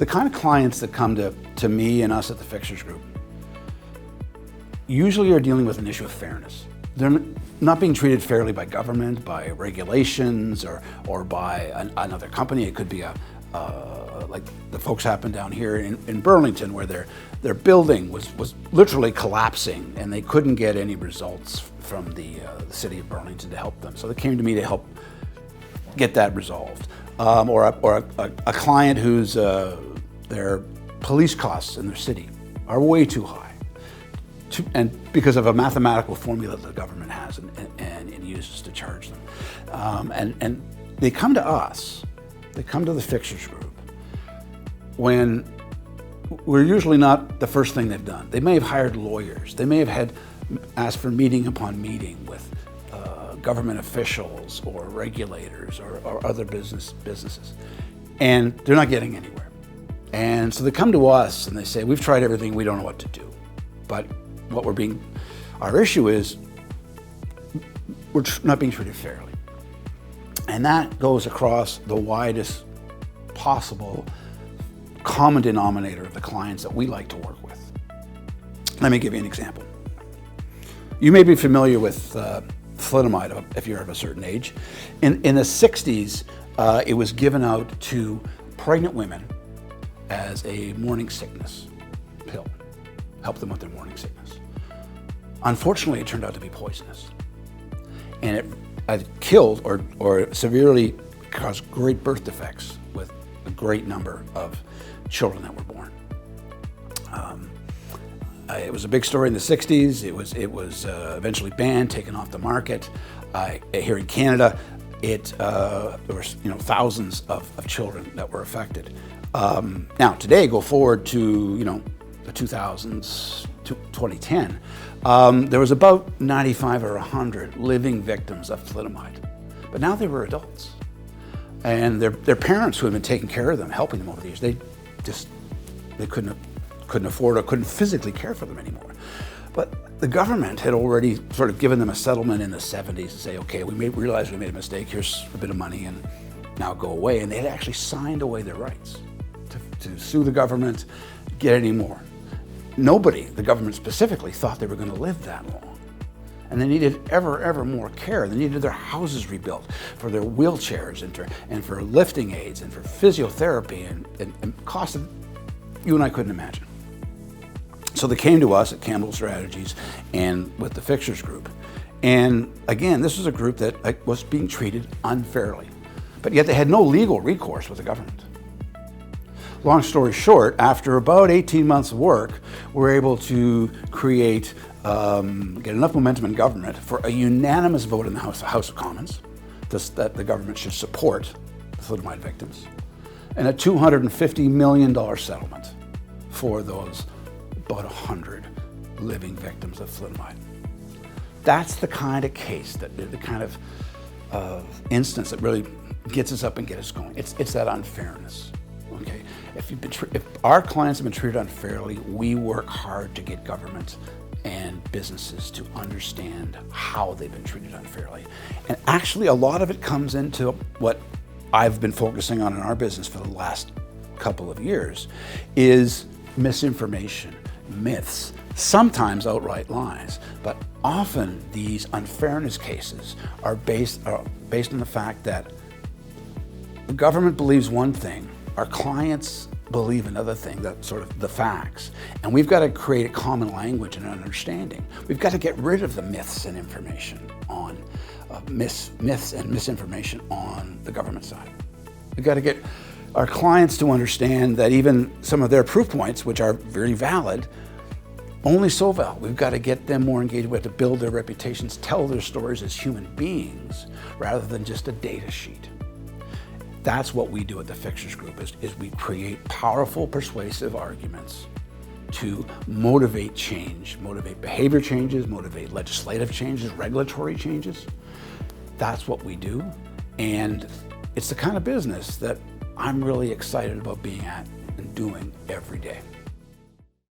The kind of clients that come to me and us at the Fixers Group usually are dealing with an issue of fairness. They're not being treated fairly by government, by regulations, or by another company. It could be like the folks happened down here in Burlington, where their building was literally collapsing and they couldn't get any results from the city of Burlington to help them. So they came to me to help get that resolved. Or a client whose their police costs in their city are way too high, and because of a mathematical formula that the government has and uses to charge them. And they come to us, they come to the Fixers Group when we're usually not the first thing they've done. They may have hired lawyers. They may have asked for meeting upon meeting with government officials or regulators or other businesses, and they're not getting anywhere. And so they come to us and they say, we've tried everything, we don't know what to do. But our issue is we're not being treated fairly. And that goes across the widest possible common denominator of the clients that we like to work with. Let me give you an example. You may be familiar with thalidomide if you're of a certain age. In the 60s, it was given out to pregnant women as a morning sickness pill, help them with their morning sickness. Unfortunately, it turned out to be poisonous, and it killed or severely caused great birth defects with a great number of children that were born. It was a big story in the 60s. It was eventually banned, taken off the market. Here in Canada, there were thousands of children that were affected. Now today, go forward to the 2000s, to 2010. There was about 95 or 100 living victims of thalidomide, but now they were adults, and their parents who had been taking care of them, helping them over the years, they couldn't afford or couldn't physically care for them anymore. But the government had already sort of given them a settlement in the 70s to say, okay, we realized we made a mistake, here's a bit of money, and now go away. And they had actually signed away their rights to sue the government, get any more. Nobody, the government specifically, thought they were going to live that long. And they needed ever more care. They needed their houses rebuilt for their wheelchairs and for lifting aids and for physiotherapy and costs that you and I couldn't imagine. So they came to us at Campbell Strategies and with the Fixers Group. And again, this was a group that was being treated unfairly, but yet they had no legal recourse with the government. Long story short, after about 18 months of work, we're able to create, get enough momentum in government for a unanimous vote in the House of Commons that the government should support the thalidomide victims, and a $250 million settlement for those about 100 living victims of thalidomide. That's the kind of case, the kind of instance that really gets us up and gets us going. It's that unfairness. Okay, if our clients have been treated unfairly, we work hard to get government and businesses to understand how they've been treated unfairly. And actually, a lot of it comes into what I've been focusing on in our business for the last couple of years, is misinformation, myths, sometimes outright lies, but often these unfairness cases are based on the fact that the government believes one thing, our clients believe another thing, that's sort of the facts. And we've got to create a common language and understanding. We've got to get rid of the myths and information on myths and misinformation on the government side. We've got to get our clients to understand that even some of their proof points, which are very valid, only so valid. We've got to get them more engaged. We have to build their reputations, tell their stories as human beings rather than just a data sheet. That's what we do at the Fixers Group, is we create powerful, persuasive arguments to motivate change, motivate behavior changes, motivate legislative changes, regulatory changes. That's what we do. And it's the kind of business that I'm really excited about being at and doing every day.